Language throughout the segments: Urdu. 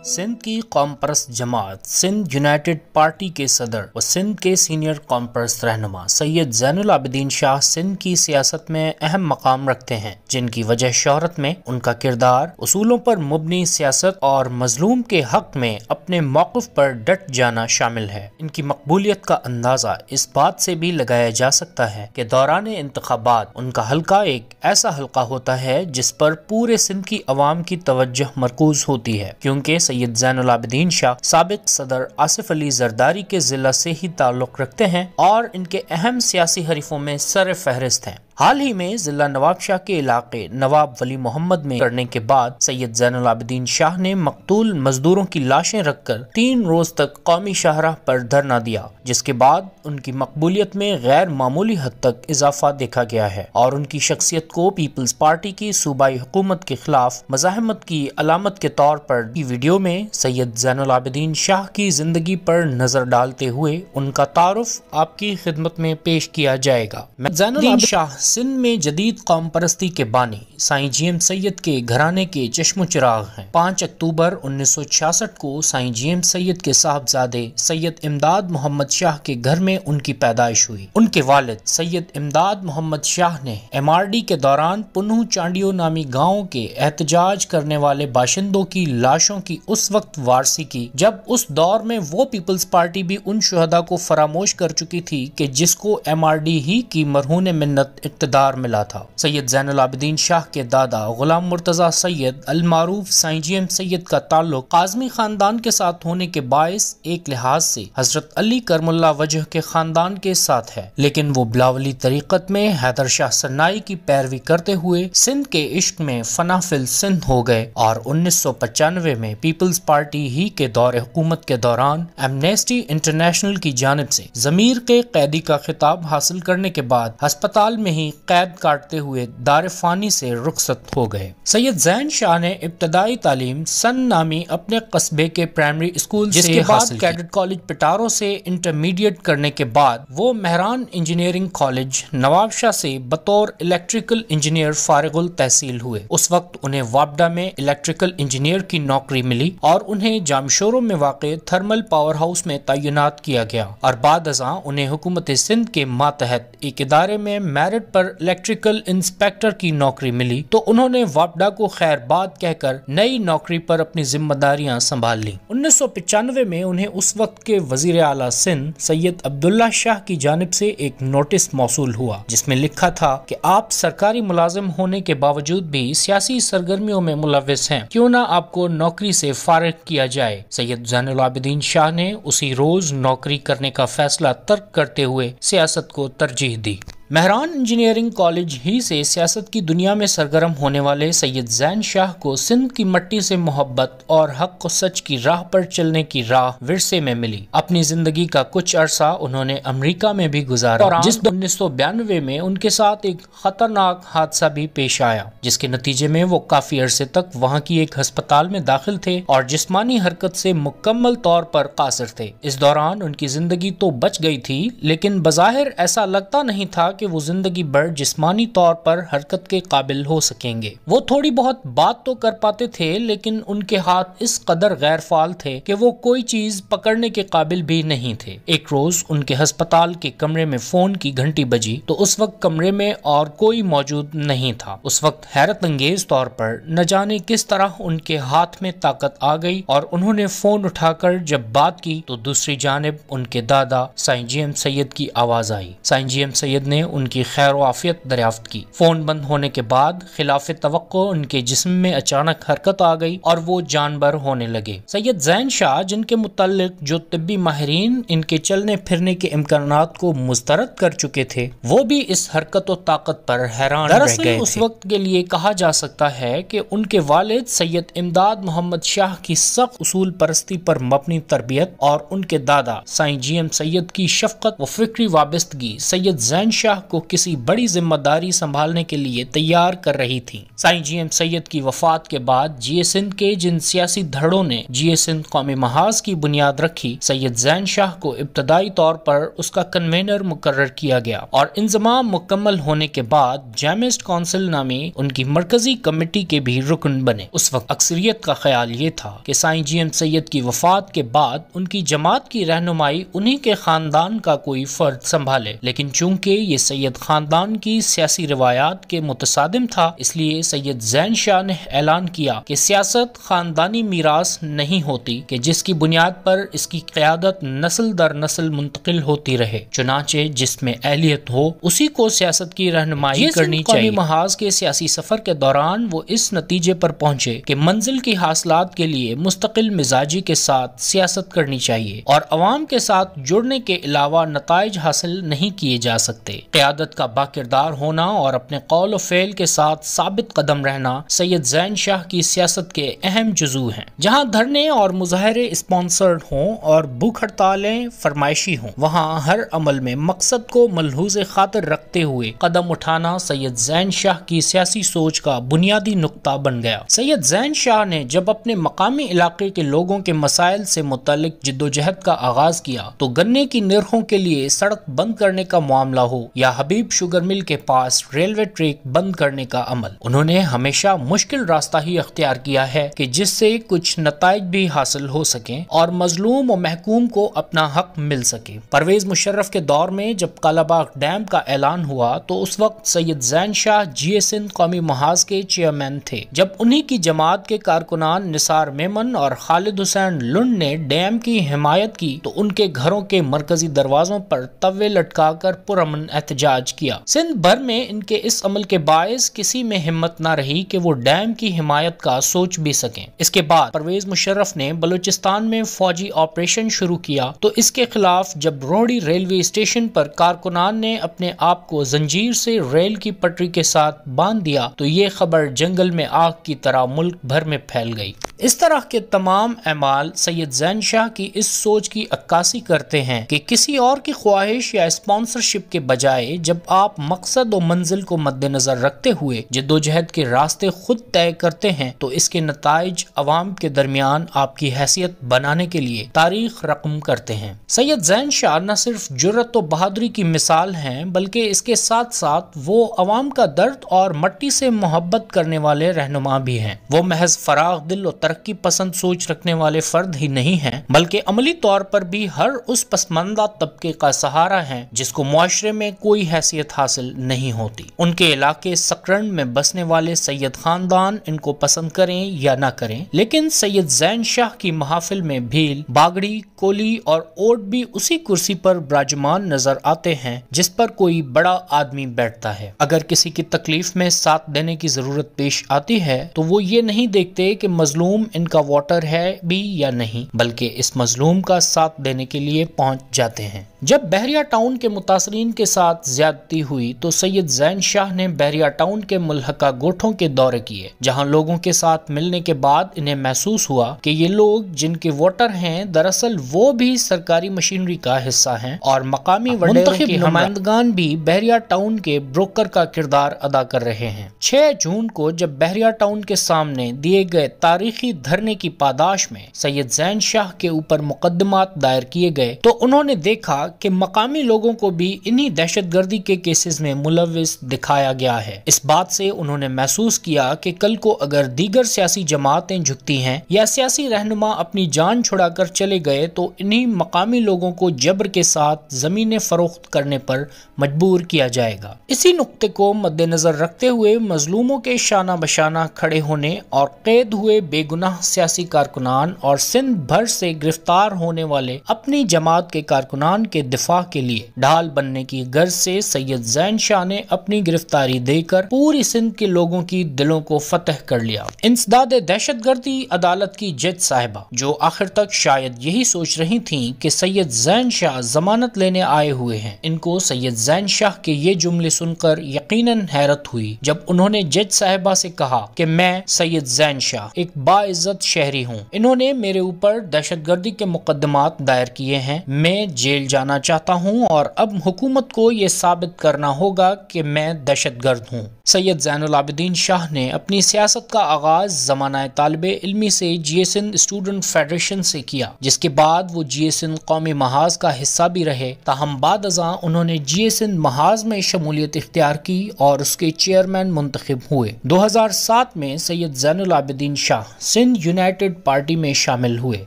سندھ کی قوم پرست جماعت سندھ یونائٹڈ پارٹی کے صدر و سندھ کے سینئر قوم پرست رہنما سید زین العابدین شاہ سندھ کی سیاست میں اہم مقام رکھتے ہیں، جن کی وجہ شہرت میں ان کا کردار، اصولوں پر مبنی سیاست اور مظلوم کے حق میں اپنے موقف پر ڈٹ جانا شامل ہے۔ ان کی مقبولیت کا اندازہ اس بات سے بھی لگایا جا سکتا ہے کہ دوران انتخابات ان کا حلقہ ایک ایسا حلقہ ہوتا ہے جس پر پورے سندھ کی عوام کی توجہ مرکوز ہوتی ہے، کیونکہ سید زین العابدین شاہ سابق صدر آصف علی زرداری کے ضلع سے ہی تعلق رکھتے ہیں اور ان کے اہم سیاسی حریفوں میں سر فہرست ہیں۔ حال ہی میں ضلع نواب شاہ کے علاقے نواب ولی محمد میں کرنے کے بعد سید زین العابدین شاہ نے مقتول مزدوروں کی لاشیں رکھ کر 3 روز تک قومی شاہراہ پر دھرنا دیا، جس کے بعد ان کی مقبولیت میں غیر معمولی حد تک اضافہ دیکھا گیا ہے اور ان کی شخصیت کو پیپلز پارٹی کی صوبائی حکومت کے خلاف مزاحمت کی علامت کے طور پر ویڈیو میں سید زین العابدین شاہ کی زندگی پر نظر ڈالتے ہوئے ان کا تعارف آپ کی خدمت میں پیش کیا جائے گا۔ زین العابدین شاہ سندھ میں جدید قوم پرستی کے بانی سائیں جی ایم سید کے گھرانے کے چشم و چراغ ہیں۔ 5 اکتوبر 1966 کو سائیں جی ایم سید کے صاحبزادے سید امداد محمد شاہ کے گھر میں ان کی پیدائش ہوئی۔ ان کے والد سید امداد محمد شاہ نے MRD کے دوران پنہو چانڈیو نامی گاؤں کے احتجاج کرنے والے باشندوں کی لاشوں کی اس وقت وارثی کی جب اس دور میں وہ پیپلز پارٹی بھی ان شہداء کو فراموش کر چکی تھی کہ جس کو MRD ہی کی مرہون منت اقتدار ملا تھا۔ سید زین العابدین شاہ کے دادا غلام مرتضی سید المعروف سائیں جی ایم سید کا تعلق قاظمی خاندان کے ساتھ ہونے کے باعث ایک لحاظ سے حضرت علی کرم اللہ وجہ کے خاندان کے ساتھ ہے، لیکن وہ بلاولی طریقت میں حیدر شاہ سنائی کی پیروی کرتے ہوئے سندھ کے عشق میں فنا فل سندھ ہو گئے اور 1995 میں پیپلز پارٹی ہی کے دور حکومت کے دوران ایمنیسٹی انٹرنیشنل کی جانب سے ضمیر کے قیدی کا خطاب حاصل کرنے کے بعد ہسپتال میں ہی قید کاٹتے ہوئے دار فانی سے رخصت ہو گئے۔ سید زین شاہ نے ابتدائی تعلیم سن نامی اپنے قصبے کے پرائمری اسکول جس کے بعد کیڈٹ کالج پٹارو سے انٹرمیڈیٹ کرنے کے بعد وہ مہران انجینئرنگ کالج نواب شاہ سے بطور الیکٹریکل انجینئر فارغ التحصیل ہوئے۔ اس وقت انہیں وابڈا میں الیکٹریکل انجینئر کی نوکری ملی اور انہیں جامشورو میں واقع تھرمل پاور ہاؤس میں تعینات کیا گیا اور بعد ازاں انہیں حکومت سندھ کے ماتحت ایک ادارے میں میرٹ پر الیکٹریکل انسپیکٹر کی نوکری ملی تو انہوں نے وابڈا کو خیر باد کہہ کر نئی نوکری پر اپنی ذمہ داریاں سنبھال لی۔ 1995 میں انہیں اس وقت کے وزیر اعلیٰ سندھ سید عبداللہ شاہ کی جانب سے ایک نوٹس موصول ہوا جس میں لکھا تھا کہ آپ سرکاری ملازم ہونے کے باوجود بھی سیاسی سرگرمیوں میں ملوث ہیں، کیوں نہ آپ کو نوکری سے فارغ کیا جائے۔ سید زین العابدین شاہ نے اسی روز نوکری کرنے کا فیصلہ ترک کرتے ہوئے سیاست کو ترجیح دی۔ مہران انجینئرنگ کالج ہی سے سیاست کی دنیا میں سرگرم ہونے والے سید زین شاہ کو سندھ کی مٹی سے محبت اور حق و سچ کی راہ پر چلنے کی راہ ورثے میں ملی۔ اپنی زندگی کا کچھ عرصہ انہوں نے امریکہ میں بھی گزارا، جس 1992 میں ان کے ساتھ ایک خطرناک حادثہ بھی پیش آیا جس کے نتیجے میں وہ کافی عرصے تک وہاں کی ایک ہسپتال میں داخل تھے اور جسمانی حرکت سے مکمل طور پر قاصر تھے۔ اس دوران ان کی زندگی تو بچ گئی تھی، لیکن بظاہر ایسا لگتا نہیں تھا کہ وہ زندگی بھر جسمانی طور پر حرکت کے قابل ہو سکیں گے۔ وہ تھوڑی بہت بات تو کر پاتے تھے، لیکن ان کے ہاتھ اس قدر غیر فعال تھے کہ وہ کوئی چیز پکڑنے کے قابل بھی نہیں تھے۔ ایک روز ان کے ہسپتال کے کمرے میں فون کی گھنٹی بجی تو اس وقت کمرے میں اور کوئی موجود نہیں تھا۔ اس وقت حیرت انگیز طور پر نہ جانے کس طرح ان کے ہاتھ میں طاقت آ گئی اور انہوں نے فون اٹھا کر جب بات کی تو دوسری جانب ان کے دادا سائیں جی ایم سید کی آواز آئی۔ سائیں جی ایم سید نے ان کی خیر و عافیت دریافت کی۔ فون بند ہونے کے بعد خلاف توقع ان کے جسم میں اچانک حرکت آ گئی اور وہ جانبر ہونے لگے۔ سید زین شاہ، جن کے متعلق جو طبی ماہرین ان کے چلنے پھرنے کے امکانات کو مسترد کر چکے تھے، وہ بھی اس حرکت و طاقت پر حیران رہ گئے تھے۔ اس وقت کے لیے کہا جا سکتا ہے کہ ان کے والد سید امداد محمد شاہ کی سخت اصول پرستی پر مبنی تربیت اور ان کے دادا سائیں جی ایم سید کی شفقت و فکری وابستگی سید زین شاہ شاہ کو کسی بڑی ذمہ داری سنبھالنے کے لیے تیار کر رہی تھیں۔ سائیں جی ایم سید کی وفات کے بعد جی اے سندھ کے جن سیاسی دھڑوں نے جی اے سندھ قومی محاذ کی بنیاد رکھی، سید زین شاہ کو ابتدائی طور پر اس کا کنوینر مقرر کیا گیا اور انضمام مکمل ہونے کے بعد جامعسٹ کونسل نامی ان کی مرکزی کمیٹی کے بھی رکن بنے۔ اس وقت اکثریت کا خیال یہ تھا کہ سائیں جی ایم سید کی وفات کے بعد ان کی جماعت کی رہنمائی انہی کے خاندان کا کوئی فرد سنبھالے، لیکن چونکہ یہ سید خاندان کی سیاسی روایات کے متصادم تھا، اس لیے سید زین شاہ نے اعلان کیا کہ سیاست خاندانی میراث نہیں ہوتی کہ جس کی بنیاد پر اس کی قیادت نسل در نسل منتقل ہوتی رہے، چنانچہ جس میں اہلیت ہو اسی کو سیاست کی رہنمائی کرنی چاہیے۔ محاذ کے سیاسی سفر کے دوران وہ اس نتیجے پر پہنچے کہ منزل کی حاصلات کے لیے مستقل مزاجی کے ساتھ سیاست کرنی چاہیے اور عوام کے ساتھ جڑنے کے علاوہ نتائج حاصل نہیں کیے جا سکتے۔ قیادت کا باکردار ہونا اور اپنے قول و فعل کے ساتھ ثابت قدم رہنا سید زین شاہ کی سیاست کے اہم جزو ہیں۔ جہاں دھرنے اور مظاہرے اسپانسرڈ ہوں اور بھوک ہڑتالیں فرمائشی ہوں، وہاں ہر عمل میں مقصد کو ملحوظ خاطر رکھتے ہوئے قدم اٹھانا سید زین شاہ کی سیاسی سوچ کا بنیادی نقطہ بن گیا۔ سید زین شاہ نے جب اپنے مقامی علاقے کے لوگوں کے مسائل سے متعلق جدوجہد کا آغاز کیا تو گنے کی نرخوں کے لیے سڑک بند کرنے کا معاملہ ہو یا حبیب شوگر مل کے پاس ریلوے ٹریک بند کرنے کا عمل، انہوں نے ہمیشہ مشکل راستہ ہی اختیار کیا ہے کہ جس سے کچھ نتائج بھی حاصل ہو سکیں اور مظلوم و محکوم کو اپنا حق مل سکے۔ پرویز مشرف کے دور میں جب کالا باغ ڈیم کا اعلان ہوا تو اس وقت سید زین شاہ جی اے سندھ قومی محاذ کے چیئرمین تھے۔ جب انہی کی جماعت کے کارکنان نثار میمن اور خالد حسین لنڈ نے ڈیم کی حمایت کی تو ان کے گھروں کے مرکزی دروازوں پر توے لٹکا کر پرامن احتجاج کیا۔ سندھ بھر میں ان کے اس عمل کے باعث کسی میں ہمت نہ رہی کہ وہ ڈیم کی حمایت کا سوچ بھی سکیں۔ اس کے بعد پرویز مشرف نے بلوچستان میں فوجی آپریشن شروع کیا تو اس کے خلاف جب روہڑی ریلوے اسٹیشن پر کارکنان نے اپنے آپ کو زنجیر سے ریل کی پٹری کے ساتھ باندھ دیا تو یہ خبر جنگل میں آگ کی طرح ملک بھر میں پھیل گئی۔ اس طرح کے تمام اعمال سید زین شاہ کی اس سوچ کی عکاسی کرتے ہیں کہ کسی اور کی خواہش یا اسپانسرشپ کے بجائے جب آپ مقصد و منزل کو مد نظر رکھتے ہوئے جدوجہد کے راستے خود طے کرتے ہیں تو اس کے نتائج عوام کے درمیان آپ کی حیثیت بنانے کے لیے تاریخ رقم کرتے ہیں۔ سید زین شاہ نہ صرف جرأت و بہادری کی مثال ہیں بلکہ اس کے ساتھ ساتھ وہ عوام کا درد اور مٹی سے محبت کرنے والے رہنما بھی ہیں۔ وہ محض فراغ دل و ترقی پسند سوچ رکھنے والے فرد ہی نہیں ہیں بلکہ عملی طور پر بھی ہر اس پسماندہ طبقے کا سہارا ہیں جس کو معاشرے میں کوئی حیثیت حاصل نہیں ہوتی۔ ان کے علاقے سکرنڈ میں بسنے والے سید خاندان ان کو پسند کریں یا نہ کریں، لیکن سید زین شاہ کی محافل میں بھیل، باگڑی، کولی اور اوٹ بھی اسی کرسی پر براجمان نظر آتے ہیں جس پر کوئی بڑا آدمی بیٹھتا ہے۔ اگر کسی کی تکلیف میں ساتھ دینے کی ضرورت پیش آتی ہے تو وہ یہ نہیں دیکھتے کہ مظلوم ان کا ووٹر ہے بھی یا نہیں، بلکہ اس مظلوم کا ساتھ دینے کے لیے پہنچ جاتے ہیں۔ جب بحریہ ٹاؤن کے متاثرین کے ساتھ زیادتی ہوئی تو سید زین شاہ نے بحریہ ٹاؤن کے ملحقہ گوٹھوں کے دورے کیے، جہاں لوگوں کے ساتھ ملنے کے بعد انہیں محسوس ہوا کہ یہ لوگ جن کے ووٹر ہیں دراصل وہ بھی سرکاری مشینری کا حصہ ہیں اور مقامی وڈیروں کے نمائندگان بھی بحریہ ٹاؤن کے بروکر کا کردار ادا کر رہے ہیں۔ 6 جون کو جب بحریہ ٹاؤن کے سامنے دیے گئے تاریخی دھرنے کی پاداش میں سید زین شاہ کے اوپر مقدمات دائر کیے گئے تو انہوں نے دیکھا کہ مقامی لوگوں کو بھی انہی دہشت گردی کے کیسز میں ملوث دکھایا گیا ہے۔ اس بات سے انہوں نے محسوس کیا کہ کل کو اگر دیگر سیاسی جماعتیں جھکتی ہیں یا سیاسی رہنما اپنی جان چھڑا کر چلے گئے تو انہی مقامی لوگوں کو جبر کے ساتھ زمینیں فروخت کرنے پر مجبور کیا جائے گا۔ اسی نقطے کو مد نظر رکھتے ہوئے مظلوموں کے شانہ بشانہ کھڑے ہونے اور قید ہوئے بے گناہ سیاسی کارکنان اور سندھ بھر سے گرفتار ہونے والے اپنی جماعت کے کارکنان کے دفاع کے لیے ڈھال بننے کی غرض سے سید زین شاہ نے اپنی گرفتاری دے کر پوری سندھ کے لوگوں کی دلوں کو فتح کر لیا۔ انسداد دہشت گردی عدالت کی جج صاحبہ جو آخر تک شاید یہی سوچ رہی تھیں کہ سید زین شاہ ضمانت لینے آئے ہوئے ہیں، ان کو سید زین شاہ کے یہ جملے سن کر یقیناً حیرت ہوئی جب انہوں نے جج صاحبہ سے کہا کہ میں سید زین شاہ ایک با باعزت شہری ہوں۔ انہوں نے میرے اوپر دہشت گردی کے مقدمات دائر کیے ہیں۔ میں جیل جانا چاہتا ہوں اور اب حکومت کو یہ ثابت کرنا ہوگا کہ میں دہشت گرد ہوں۔ سید زین العابدین شاہ نے اپنی سیاست کا آغاز زمانہ طالب علمی سے جی ایس این اسٹوڈنٹ فیڈریشن سے کیا، جس کے بعد وہ جی ایس این قومی محاذ کا حصہ بھی رہے، تاہم بعد ازاں انہوں نے جی ایس این محاذ میں شمولیت اختیار کی اور اس کے چیئرمین منتخب ہوئے۔ 2007 میں سید زین العابدین شاہ سندھ یونائٹڈ پارٹی میں شامل ہوئے۔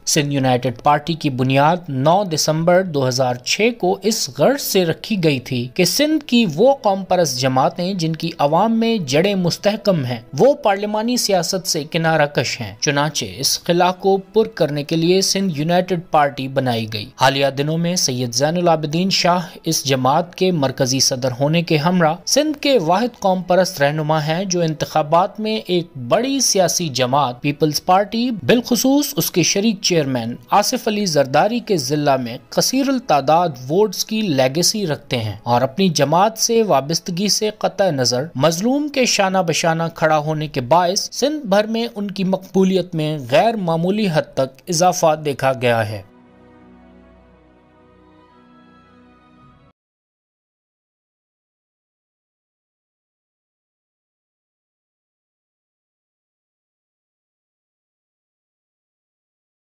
سندھ یونائٹڈ پارٹی کی بنیاد 9 دسمبر 2006 کو اس غرض سے رکھی گئی تھی کہ سندھ کی وہ قوم پرست جماعتیں جن کی عوام میں جڑیں مستحکم ہیں وہ پارلیمانی سیاست سے کنارہ کش ہیں، چنانچہ اس خلا کو پر کرنے کے لیے سندھ یونائٹڈ پارٹی بنائی گئی۔ حالیہ دنوں میں سید زین العابدین شاہ اس جماعت کے مرکزی صدر ہونے کے ہمراہ سندھ کے واحد قوم پرست رہنما ہیں جو انتخابات میں ایک بڑی سیاسی جماعت پیپلز پارٹی بالخصوص اس کے شریک چیئرمین آصف علی زرداری کے ضلع میں کثیر التعداد ووٹس کی لیگیسی رکھتے ہیں اور اپنی جماعت سے وابستگی سے قطع نظر مظلوم کے شانہ بشانہ کھڑا ہونے کے باعث سندھ بھر میں ان کی مقبولیت میں غیر معمولی حد تک اضافہ دیکھا گیا ہے۔